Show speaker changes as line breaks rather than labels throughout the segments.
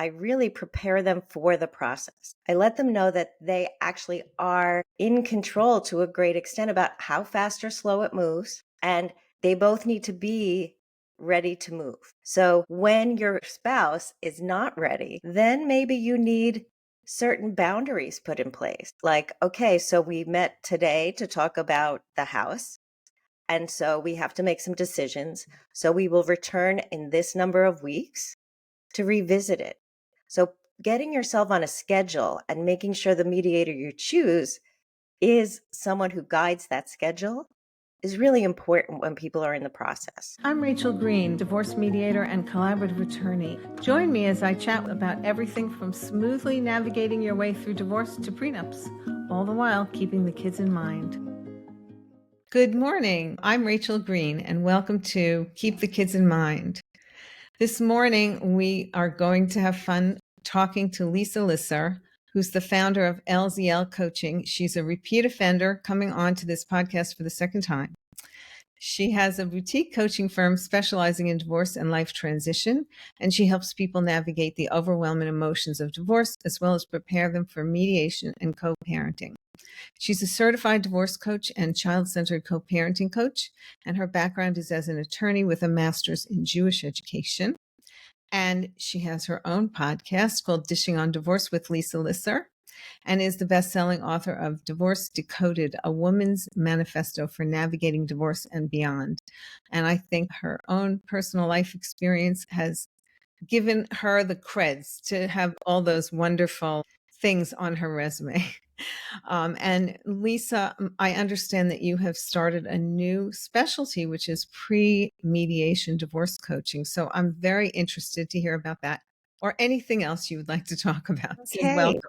I really prepare them for the process. I let them know that they actually are in control to a great extent about how fast or slow it moves. And they both need to be ready to move. So when your spouse is not ready, then maybe you need certain boundaries put in place. Like, okay, so we met today to talk about the house. And so we have to make some decisions. So we will return in this number of weeks to revisit it. So getting yourself on a schedule and making sure the mediator you choose is someone who guides that schedule is really important when people are in the process.
I'm Rachel Green, divorce mediator and collaborative attorney. Join me as I chat about everything from smoothly navigating your way through divorce to prenups, all the while keeping the kids in mind. Good morning. I'm Rachel Green, and welcome to Keep the Kids in Mind. This morning, we are going to have fun talking to Lisa Lisser, who's the founder of LZL Coaching. She's a repeat offender coming on to this podcast for the second time. She has a boutique coaching firm specializing in divorce and life transition, and she helps people navigate the overwhelming emotions of divorce as well as prepare them for mediation and co-parenting. She's a certified divorce coach and child-centered co-parenting coach, and her background is as an attorney with a master's in Jewish education. And she has her own podcast called Dishing on Divorce with Lisa Lisser, and is the best-selling author of Divorce Decoded, a woman's manifesto for navigating divorce and beyond. And I think her own personal life experience has given her the creds to have all those wonderful things on her resume. And Lisa, I understand that you have started a new specialty, which is pre-mediation divorce coaching. So I'm very interested to hear about that or anything else you would like to talk about. So
Okay,
welcome.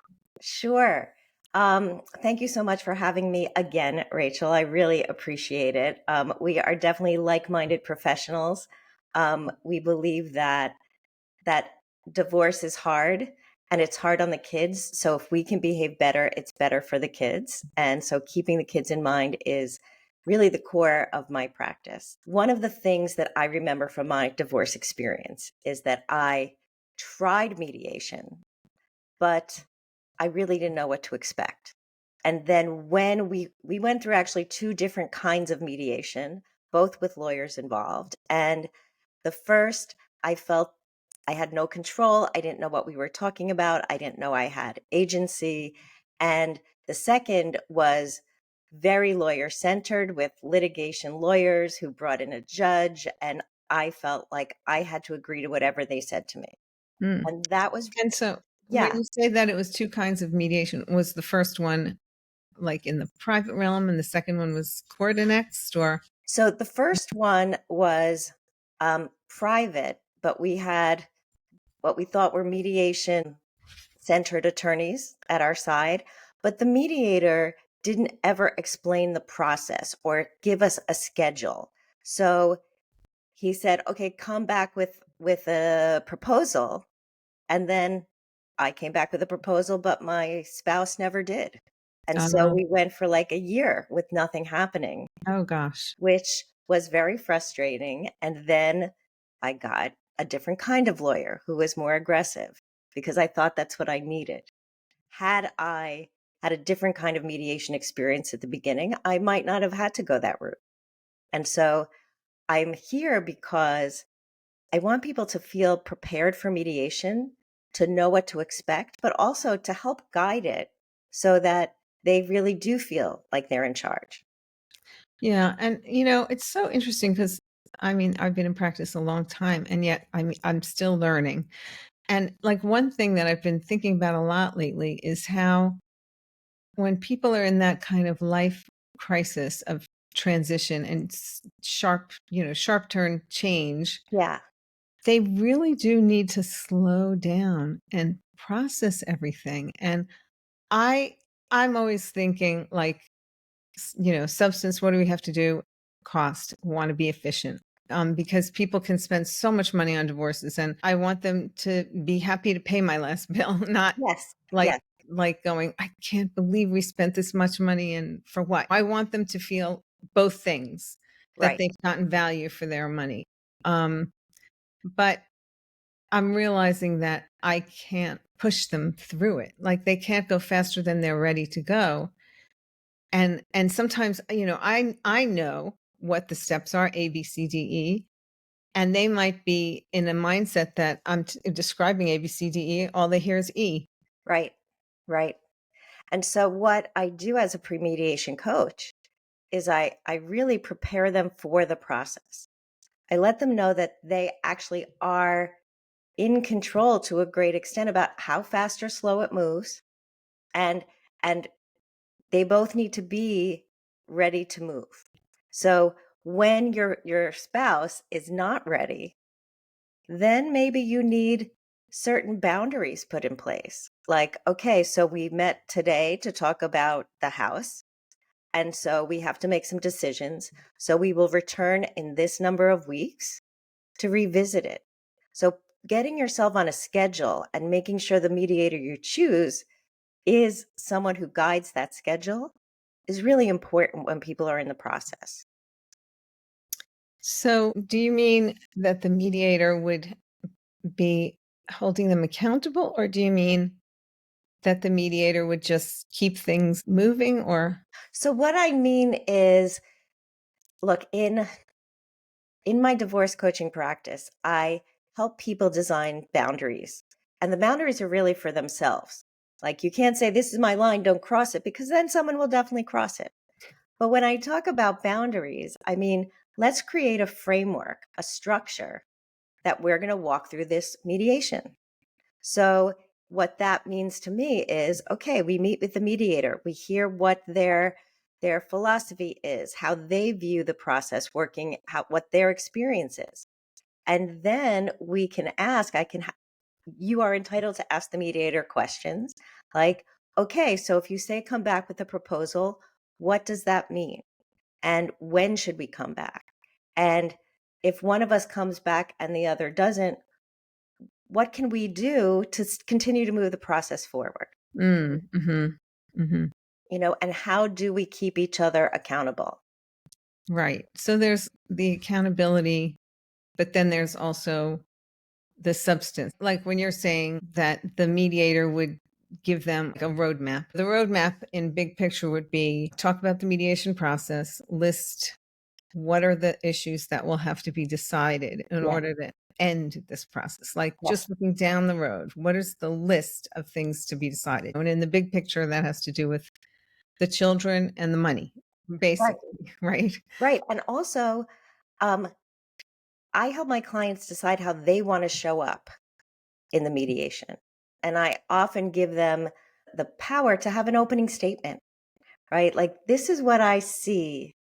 sure. Thank you so much for having me again, Rachel. I really appreciate it. We are definitely like-minded professionals. We believe that divorce is hard and it's hard on the kids. So if we can behave better, it's better for the kids. And so keeping the kids in mind is really the core of my practice. One of the things that I remember from my divorce experience is that I tried mediation, but I really didn't know what to expect. And then when we went through actually two different kinds of mediation, both with lawyers involved. And the first, I felt I had no control. I didn't know what we were talking about. I didn't know I had agency. And the second was very lawyer centered with litigation lawyers who brought in a judge. And I felt like I had to agree to whatever they said to me.
Mm.
And that was,
And so when
yeah.
you say that it was two kinds of mediation, was the first one like in the private realm and the second one was court annexed, or?
So the first one was private, but we had what we thought were mediation centered attorneys at our side, but the mediator didn't ever explain the process or give us a schedule. So he said, okay, come back with a proposal. And then I came back with a proposal, but my spouse never did. And so we went for like a year with nothing happening,
Oh gosh.
which was very frustrating. And then I got a different kind of lawyer who was more aggressive because I thought that's what I needed. Had I had a different kind of mediation experience at the beginning, I might not have had to go that route. And so I'm here because I want people to feel prepared for mediation, to know what to expect, but also to help guide it so that they really do feel like they're in charge.
Yeah. And, it's so interesting because I've been in practice a long time and yet I'm still learning. And like one thing that I've been thinking about a lot lately is how when people are in that kind of life crisis of transition and sharp turn change,
Yeah.
they really do need to slow down and process everything. And I I'm always thinking like, substance, what do we have to do? Cost, want to be efficient. Because people can spend so much money on divorces and I want them to be happy to pay my last bill, not
Yes.
like
Yes.
going, I can't believe we spent this much money and for what? I want them to feel both things, that
Right.
they've gotten value for their money. But I'm realizing that I can't push them through it. Like they can't go faster than they're ready to go. And sometimes, I know what the steps are, A, B, C, D, E, and they might be in a mindset that I'm describing A, B, C, D, E. All they hear is E.
Right, right. And so what I do as a pre-mediation coach is I really prepare them for the process. I let them know that they actually are in control to a great extent about how fast or slow it moves, and and they both need to be ready to move. So when your spouse is not ready, then maybe you need certain boundaries put in place. Like, okay, so we met today to talk about the house. And so we have to make some decisions. So we will return in this number of weeks to revisit it. So getting yourself on a schedule and making sure the mediator you choose is someone who guides that schedule is really important when people are in the process.
So, do you mean that the mediator would be holding them accountable, or do you mean that the mediator would just keep things moving? Or
So what I mean is, look, in my divorce coaching practice, I help people design boundaries. And the boundaries are really for themselves. Like you can't say, this is my line, don't cross it, because then someone will definitely cross it. But when I talk about boundaries, I mean, let's create a framework, a structure that we're going to walk through this mediation. So what that means to me is, okay, we meet with the mediator. We hear what their philosophy is, how they view the process working, what their experience is. And then we can ask, you are entitled to ask the mediator questions like, okay, so if you say come back with a proposal, what does that mean? And when should we come back? And if one of us comes back and the other doesn't, what can we do to continue to move the process forward? And how do we keep each other accountable?
right. So there's the accountability, but then there's also the substance. Like when you're saying that the mediator would give them a roadmap. The roadmap in big picture would be talk about the mediation process, list what are the issues that will have to be decided in
Yeah.
order to end this process. Like
Yes.
just looking down the road, what is the list of things to be decided? And in the big picture, that has to do with the children and the money,
Right.
basically, right?
Right. And also, um, I help my clients decide how they want to show up in the mediation. And I often give them the power to have an opening statement, right? Like, this is what I see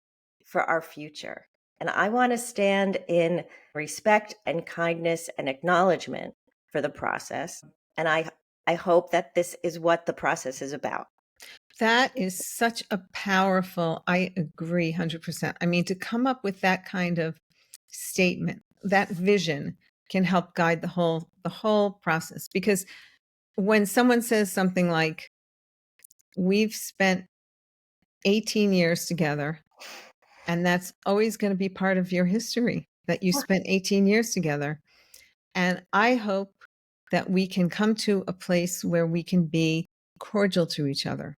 for our future. And I want to stand in respect and kindness and acknowledgement for the process. And I hope that this is what the process is about.
That is such a powerful, I agree 100%. I mean, to come up with that kind of statement, that vision can help guide the whole process. Because when someone says something like, we've spent 18 years together, and that's always going to be part of your history, that you spent 18 years together. And I hope that we can come to a place where we can be cordial to each other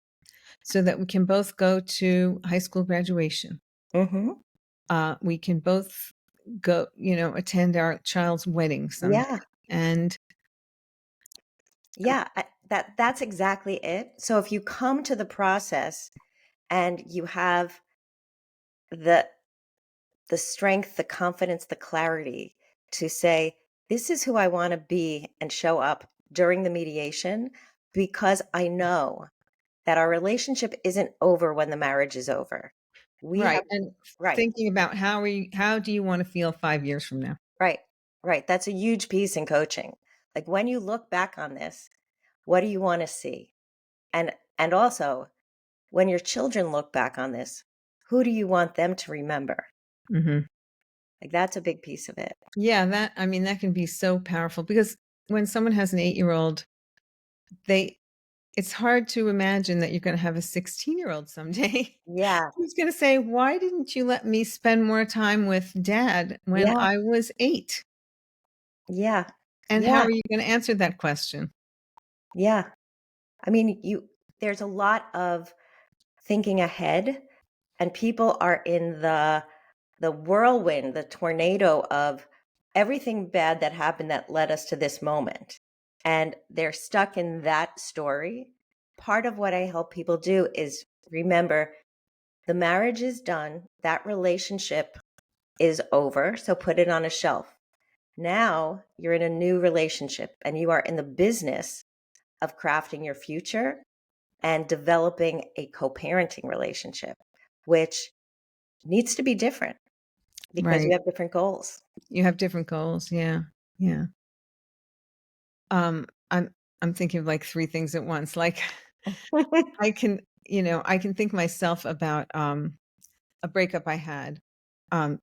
so that we can both go to high school graduation.
Mm-hmm.
We can both go, attend our child's wedding someday.
Yeah.
And
Yeah. That's exactly it. So if you come to the process and you have the the strength, the confidence, the clarity to say, this is who I want to be and show up during the mediation, because I know that our relationship isn't over when the marriage is over. We
right.
have,
And
right,
thinking about how do you want to feel 5 years from now?
right, right. That's a huge piece in coaching. Like when you look back on this, what do you want to see? And also when your children look back on this, who do you want them to remember?
Mm-hmm.
Like that's a big piece of it.
Yeah, that can be so powerful because when someone has an 8-year-old, they it's hard to imagine that you're going to have a 16-year-old someday
Yeah.
who's going to say, "Why didn't you let me spend more time with dad when
Yeah.
I was 8?"
Yeah.
And how
Yeah.
are you going to answer that question?
Yeah. I mean, there's a lot of thinking ahead, and people are in the whirlwind, the tornado of everything bad that happened that led us to this moment. And they're stuck in that story. Part of what I help people do is remember the marriage is done, that relationship is over, so put it on a shelf. Now you're in a new relationship and you are in the business of crafting your future and developing a co-parenting relationship, which needs to be different because you
Right.
have different goals.
You have different goals. Yeah. Yeah. Um, I'm I'm thinking of like three things at once. Like I can, I can think myself about a breakup I had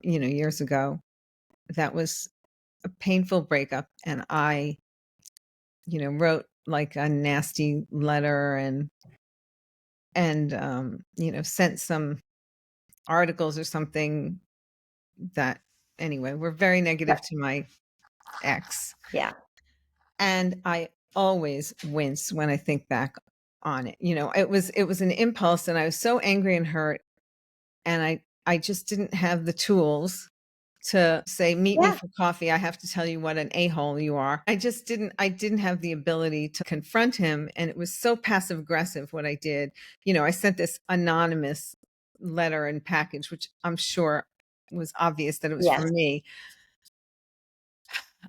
years ago. That was a painful breakup, and I, wrote like a nasty letter and sent some articles or something that anyway were very negative
Right.
to my ex.
Yeah.
And I always wince when I think back on it. It was an impulse, and I was so angry and hurt, and I just didn't have the tools to say, meet me
Yeah.
for coffee. I have to tell you what an a-hole you are. I didn't have the ability to confront him. And it was so passive aggressive what I did. I sent this anonymous letter and package, which I'm sure was obvious that it was
Yes.
from me.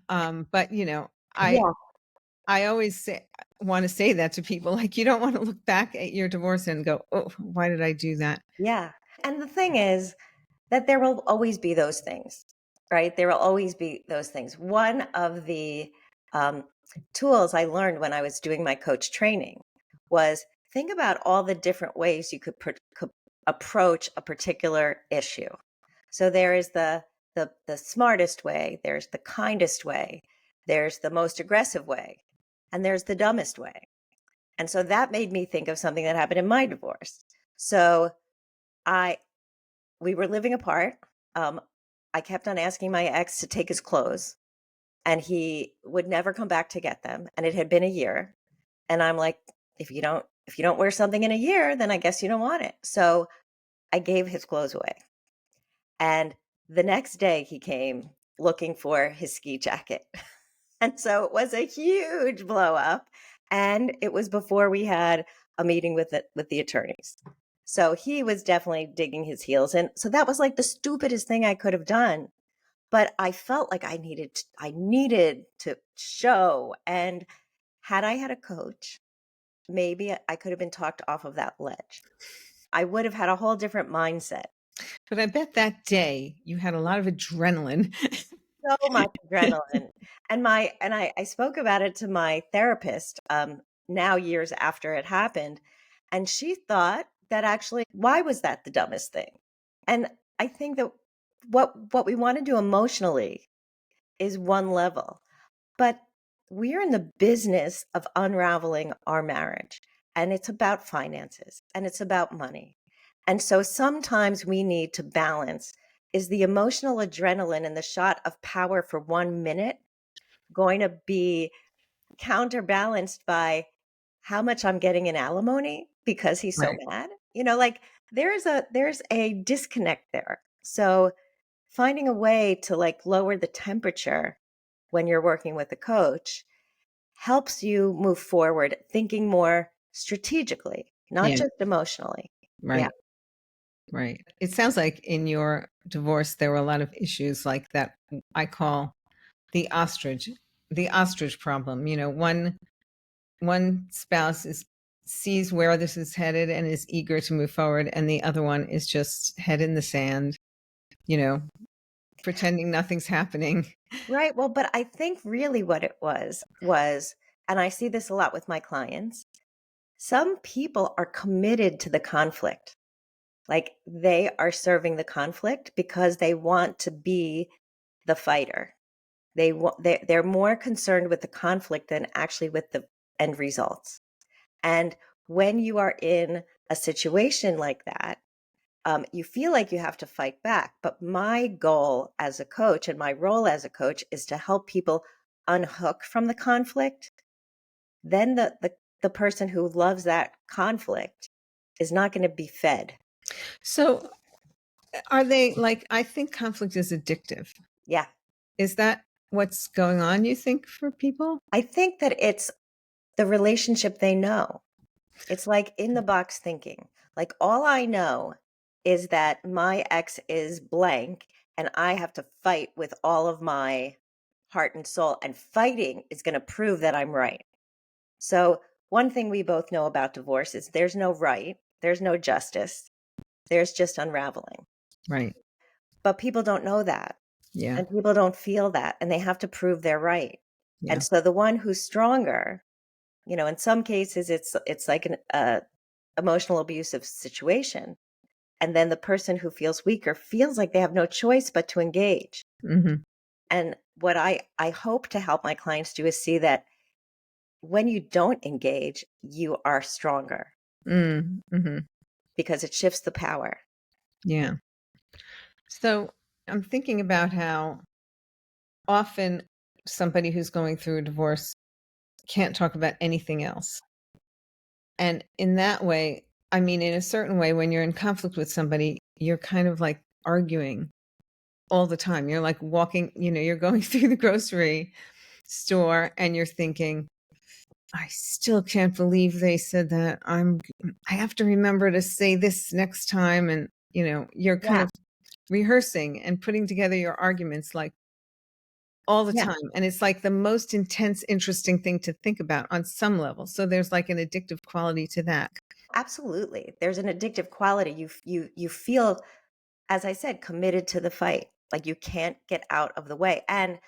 But
Yeah.
I always want to say that to people, like, you don't want to look back at your divorce and go, oh, why did I do that?
Yeah. And the thing is that there will always be those things, right? There will always be those things. One of the um, tools I learned when I was doing my coach training was think about all the different ways you could approach a particular issue. So there is the smartest way, there's the kindest way, there's the most aggressive way, and there's the dumbest way. And so that made me think of something that happened in my divorce. So I we were living apart. Um, I kept on asking my ex to take his clothes, and he would never come back to get them. And it had been a year. And I'm like, if you don't wear something in a year, then I guess you don't want it. So I gave his clothes away. And the next day he came looking for his ski jacket. And so it was a huge blow up. And it was before we had a meeting with the attorneys. So he was definitely digging his heels in. So that was like the stupidest thing I could have done. But I felt like I needed to show. And had I had a coach, maybe I could have been talked off of that ledge. I would have had a whole different mindset.
But I bet that day you had a lot of adrenaline.
So much adrenaline. And I spoke about it to my therapist now years after it happened. And she thought that actually, why was that the dumbest thing? And I think that what we want to do emotionally is one level, but we're in the business of unraveling our marriage. And it's about finances and it's about money. And so sometimes we need to balance, is the emotional adrenaline and the shot of power for 1 minute going to be counterbalanced by how much I'm getting in alimony because he's so
Right.
mad? Like there's a disconnect there. So finding a way to like lower the temperature when you're working with a coach helps you move forward thinking more strategically, not
Yeah.
just emotionally. Yeah.
Right. Right. It sounds like in your divorce there were a lot of issues like that I call the ostrich problem. One spouse sees where this is headed and is eager to move forward, and the other one is just head in the sand, you know, pretending nothing's happening.
Right. Well, but I think really what it was, and I see this a lot with my clients, some people are committed to the conflict. Like they are serving the conflict because they want to be the fighter. They're more concerned with the conflict than actually with the end results. And when you are in a situation like that, you feel like you have to fight back. But my goal as a coach and my role as a coach is to help people unhook from the conflict, then the person who loves that conflict is not going to be fed.
So are they like, I think conflict is addictive.
Yeah.
Is that what's going on, you think, for people?
I think that it's the relationship they know. It's like in the box thinking. Like, all I know is that my ex is blank and I have to fight with all of my heart and soul, and fighting is going to prove that I'm right. So, one thing we both know about divorce is there's no right, there's no justice, there's just unraveling.
Right.
But people don't know that,
Yeah.
and people don't feel that, and they have to prove they're right.
Yeah.
And so the one who's stronger, in some cases it's like an emotional abusive situation. And then the person who feels weaker feels like they have no choice but to engage.
Mm-hmm.
And what I hope to help my clients do is see that when you don't engage, you are stronger
Mm-hmm.
because it shifts the power.
Yeah. So I'm thinking about how often somebody who's going through a divorce can't talk about anything else. And in that way, I mean, in a certain way, when you're in conflict with somebody, you're kind of like arguing all the time. You're like walking, you're going through the grocery store and you're thinking, I still can't believe they said that. I have to remember to say this next time. And, you're kind
Yeah.
of rehearsing and putting together your arguments like all the
Yeah.
time. And it's like the most intense, interesting thing to think about on some level. So there's like an addictive quality to that.
Absolutely. There's an addictive quality. You feel, as I said, committed to the fight. Like you can't get out of the way. And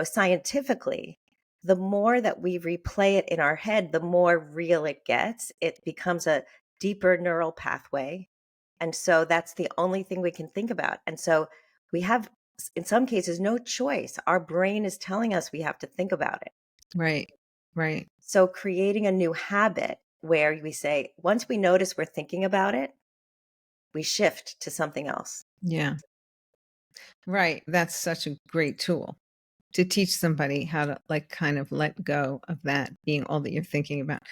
scientifically, the more that we replay it in our head, the more real it gets. It becomes a deeper neural pathway. And so that's the only thing we can think about. And so we have, in some cases, no choice. Our brain is telling us we have to think about it.
Right. Right.
So creating a new habit where we say, once we notice we're thinking about it, we shift to something else.
Yeah. Right. That's such a great tool to teach somebody how to like kind of let go of that being all that you're thinking about.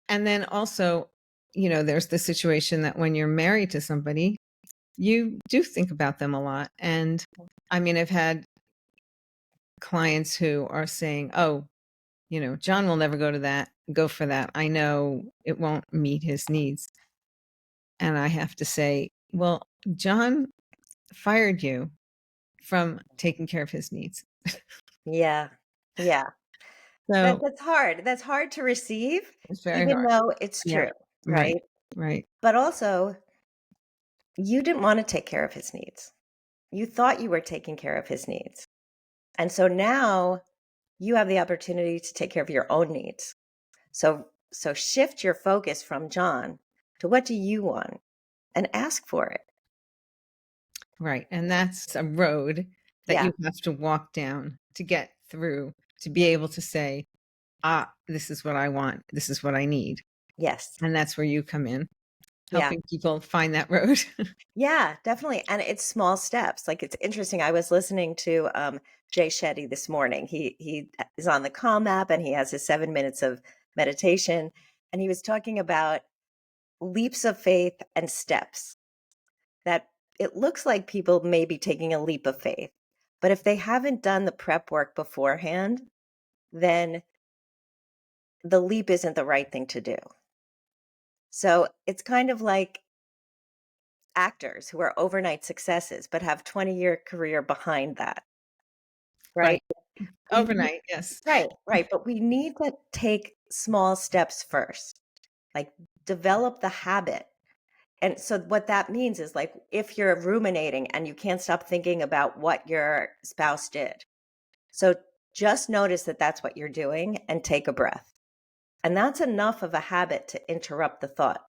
And then also, there's the situation that when you're married to somebody, you do think about them a lot. And I mean, I've had clients who are saying, oh, John will never go for that. I know it won't meet his needs. And I have to say, well, John fired you from taking care of his needs.
Yeah. Yeah.
So
That's hard. That's hard to receive,
it's very
even
hard.
though it's
Yeah.
true,
Right.
right?
Right.
But also, you didn't want to take care of his needs. You thought you were taking care of his needs. And so now you have the opportunity to take care of your own needs. So shift your focus from John to what do you want and ask for it.
Right. And that's a road that
Yeah.
you have to walk down to get through, to be able to say, this is what I want. This is what I need.
Yes.
And that's where you come in,
Yeah.
helping people find that road.
Yeah, definitely. And it's small steps. Like it's interesting. I was listening to Jay Shetty this morning. He is on the Calm app and he has his 7 minutes of meditation. And he was talking about leaps of faith and steps that it looks like people may be taking a leap of faith. But if they haven't done the prep work beforehand, then the leap isn't the right thing to do. So it's kind of like actors who are overnight successes, but have 20-year career behind that, right?
Right.
We need,
Overnight. Yes.
right. But we need to take small steps first, like develop the habit. And so what that means is like if you're ruminating and you can't stop thinking about what your spouse did. So just notice that that's what you're doing and take a breath. And that's enough of a habit to interrupt the thought.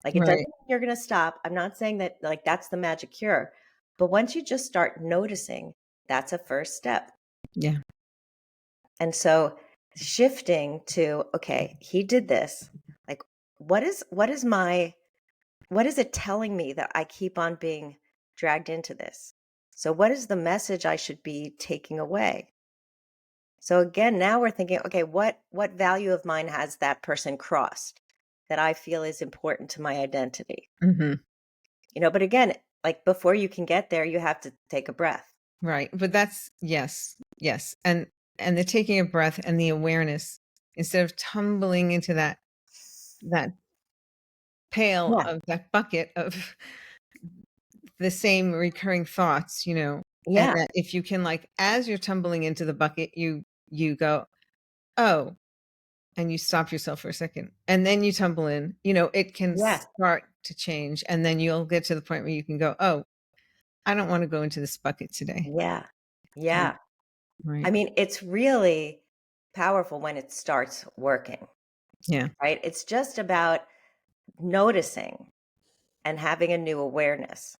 Like it doesn't
Right.
mean you're going to stop. I'm not saying that like that's the magic cure. But once you just start noticing, that's a first step.
Yeah.
And so shifting to, okay, he did this. Like what is it telling me that I keep on being dragged into this? So what is the message I should be taking away? So again, now we're thinking, okay, what value of mine has that person crossed that I feel is important to my identity?
Hmm.
But again, like before you can get there, you have to take a breath.
Right. But that's, yes, yes. And the taking a breath and the awareness, instead of tumbling into that pail
Yeah.
of that bucket of the same recurring thoughts, and
Yeah.
that if you can, like, as you're tumbling into the bucket, you go, oh, and you stop yourself for a second, and then you tumble in, it can
Yes.
start to change, and then you'll get to the point where you can go, oh, I don't want to go into this bucket today.
Yeah.
And
Yeah. I
right.
mean, it's really powerful when it starts working,
Yeah.
right? It's just about noticing and having a new awareness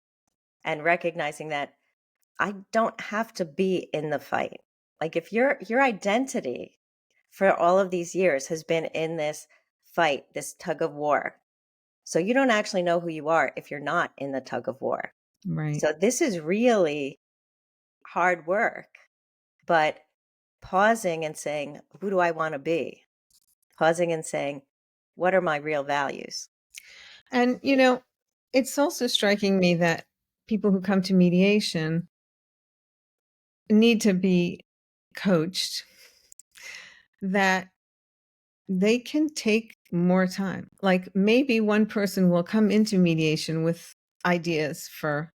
and recognizing that I don't have to be in the fight. Like if your identity for all of these years has been in this fight, this tug of war. So you don't actually know who you are if you're not in the tug of war.
Right.
So this is really hard work, but pausing and saying, who do I want to be? Pausing and saying, what are my real values?
And it's also striking me that people who come to mediation need to be coached, that they can take more time. Like maybe one person will come into mediation with ideas for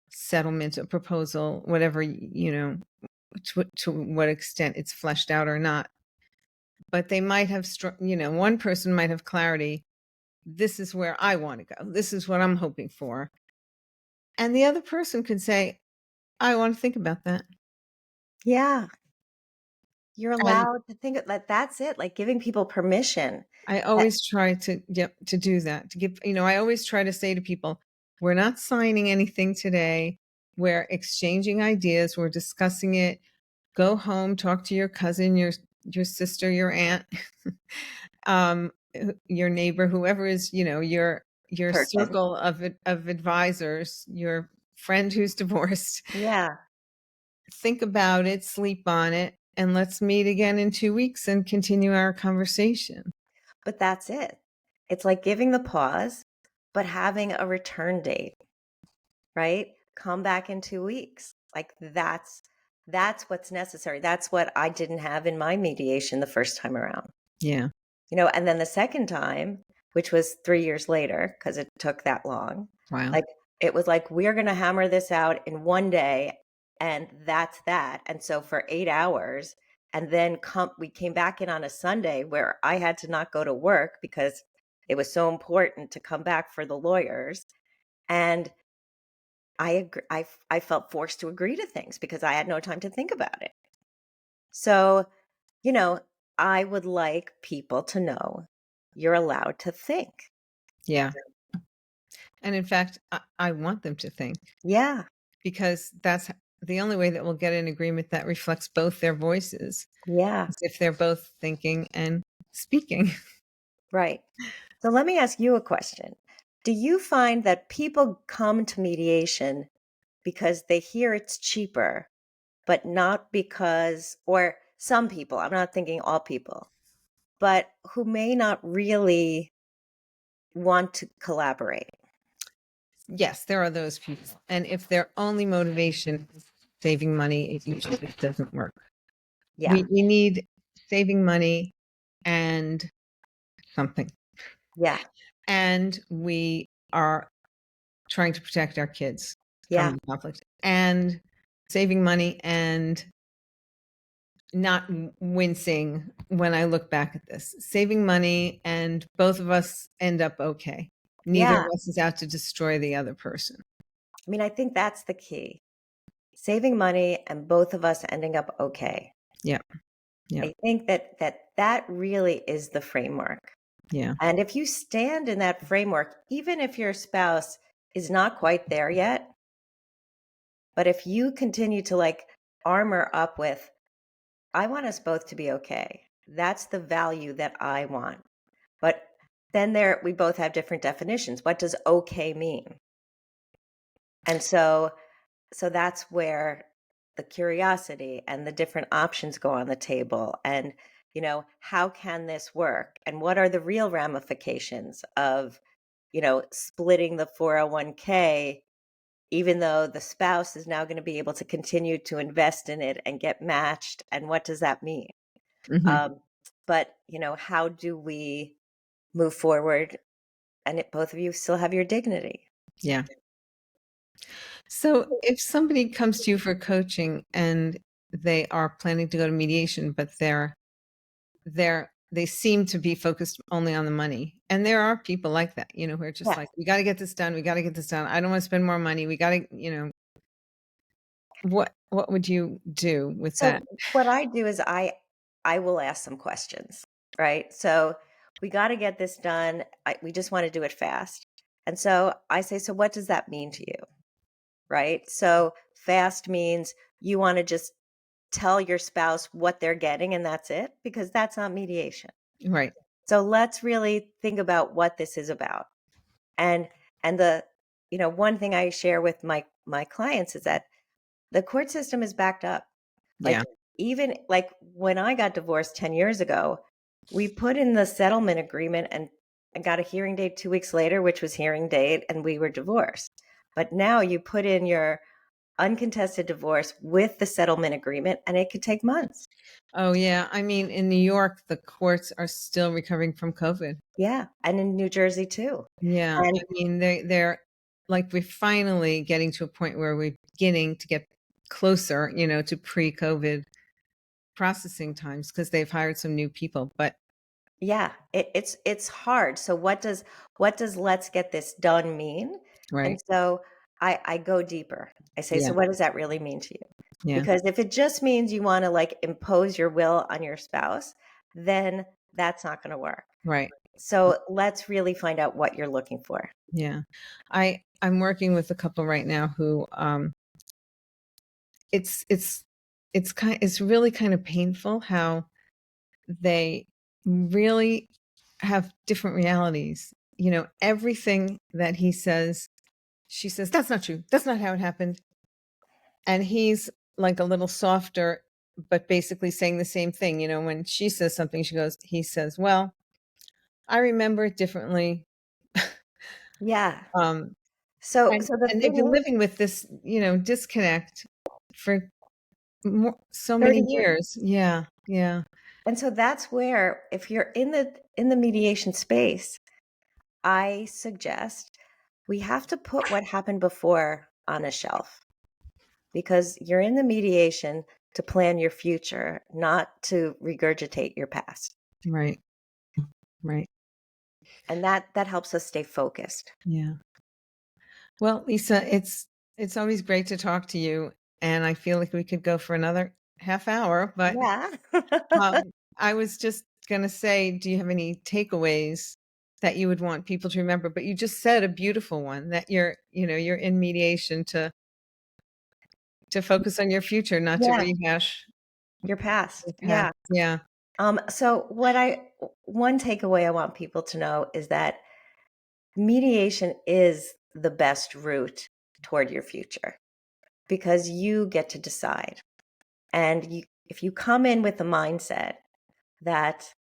settlement, a proposal, whatever, to what extent it's fleshed out or not. But they might have, one person might have clarity. This is where I want to go. This is what I'm hoping for. And the other person could say, I want to think about that.
Yeah, you're
And
allowed to think that that's it, like giving people permission.
I
That
always try to, to do that, to give, I always try to say to people, we're not signing anything today. We're exchanging ideas. We're discussing it. Go home, talk to your cousin, your sister, your aunt, your neighbor, whoever is, your
person.
circle of advisors, your friend who's divorced.
Yeah,
Think about it, sleep on it, and let's meet again in 2 weeks and continue our conversation.
but that's it. It's like giving the pause, but having a return date, right? Come back in 2 weeks. Like that's what's necessary. That's what I didn't have in my mediation the first time around.
Yeah.
And then the second time, which was 3 years later, because it took that long,
Wow.
like it was like, we're going to hammer this out in one day. And that's that. And so for 8 hours, and then we came back in on a Sunday where I had to not go to work because it was so important to come back for the lawyers. And I agree, I felt forced to agree to things because I had no time to think about it. So, you know, I would like people to know you're allowed to think.
Yeah. And in fact, I want them to think,
Yeah.
because that's the only way that we'll get an agreement that reflects both their voices,
Yeah.
is if they're both thinking and speaking.
Right. So let me ask you a question. Do you find that people come to mediation because they hear it's cheaper, but not because, or some people, I'm not thinking all people, but who may not really want to collaborate?
Yes, there are those people. And if their only motivation is saving money, it usually doesn't work.
Yeah.
We need saving money and something.
Yeah.
And we are trying to protect our kids from
Yeah.
the conflict, and saving money and not wincing when I look back at this. Saving money and both of us end up okay. Neither of
Yeah.
us is out to destroy the other person.
I mean, I think that's the key. Saving money and both of us ending up okay.
Yeah. Yeah.
I think that really is the framework.
Yeah.
And if you stand in that framework, even if your spouse is not quite there yet, but if you continue to like armor up with, I want us both to be okay. That's the value that I want. But then we both have different definitions. What does okay mean? And so that's where the curiosity and the different options go on the table. And, how can this work? And what are the real ramifications of, splitting the 401k, even though the spouse is now going to be able to continue to invest in it and get matched? And what does that mean?
Hmm.
But, how do we move forward and both of you still have your dignity?
Yeah. So if somebody comes to you for coaching and they are planning to go to mediation, but they seem to be focused only on the money. And there are people like that, who are just
Yeah.
like, we got to get this done. We got to get this done. I don't want to spend more money. We got to, what would you do with
So
that?
what I do is I will ask some questions, right? So we got to get this done. We just want to do it fast. And so I say, so what does that mean to you? Right? So fast means you want to just tell your spouse what they're getting and that's it, because that's not mediation.
Right.
So let's really think about what this is about. And the one thing I share with my clients is that the court system is backed up. Like,
Yeah.
even like when I got divorced 10 years ago, we put in the settlement agreement and got a hearing date 2 weeks later, which was hearing date, and we were divorced. But now you put in your uncontested divorce with the settlement agreement, and it could take months.
Oh, yeah. I mean, in New York, the courts are still recovering from COVID.
Yeah. And in New Jersey too.
Yeah.
And
I mean, they're like, we're finally getting to a point where we're beginning to get closer, to pre-COVID processing times because they've hired some new people. But
yeah, it's hard. So what does let's get this done mean? And
right.
so I go deeper. I say,
Yeah.
so what does that really mean to you?
Yeah.
Because if it just means you want to like impose your will on your spouse, then that's not going to work.
Right.
So let's really find out what you're looking for.
Yeah. I'm working with a couple right now who it's it's really kind of painful how they really have different realities. Everything that he says, she says, that's not true. That's not how it happened. And he's like a little softer, but basically saying the same thing. When she says something, he says, well, I remember it differently.
Yeah.
Um,
So
and,
so the
and they've been
thing is,
living with this, disconnect for so
30
many
years.
years. Yeah. Yeah.
And so that's where, if you're in the mediation space, I suggest we have to put what happened before on a shelf, because you're in the mediation to plan your future, not to regurgitate your past.
Right. Right.
And that helps us stay focused.
Yeah. Well, Lisa, it's always great to talk to you, and I feel like we could go for another half hour, but
Yeah.
I was just gonna say, do you have any takeaways that you would want people to remember? But you just said a beautiful one, that you're in mediation to focus on your future, not to
Yeah.
rehash
Your past.
the past.
Yeah.
Yeah.
So one takeaway I want people to know is that mediation is the best route toward your future, because you get to decide. And if you come in with the mindset that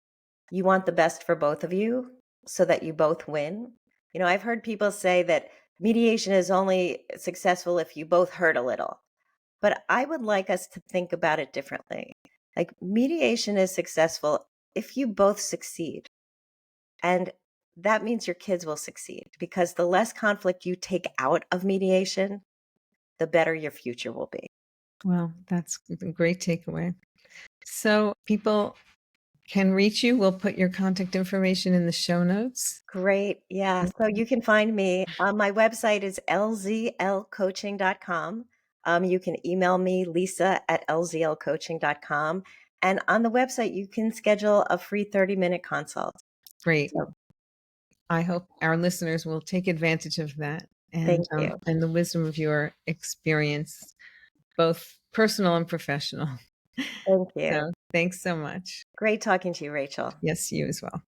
you want the best for both of you so that you both win. I've heard people say that mediation is only successful if you both hurt a little. But I would like us to think about it differently. Like, mediation is successful if you both succeed. And that means your kids will succeed, because the less conflict you take out of mediation, the better your future will be.
Well, that's a great takeaway. So people can reach you. We'll put your contact information in the show notes.
Great. Yeah. So you can find me. My website is lzlcoaching.com. You can email me, lisa@lzlcoaching.com. And on the website, you can schedule a free 30-minute consult.
Great.
So
I hope our listeners will take advantage of that
thank you.
and the wisdom of your experience, both personal and professional.
Thank you.
So thanks so much.
Great talking to you, Rachel.
Yes, you as well.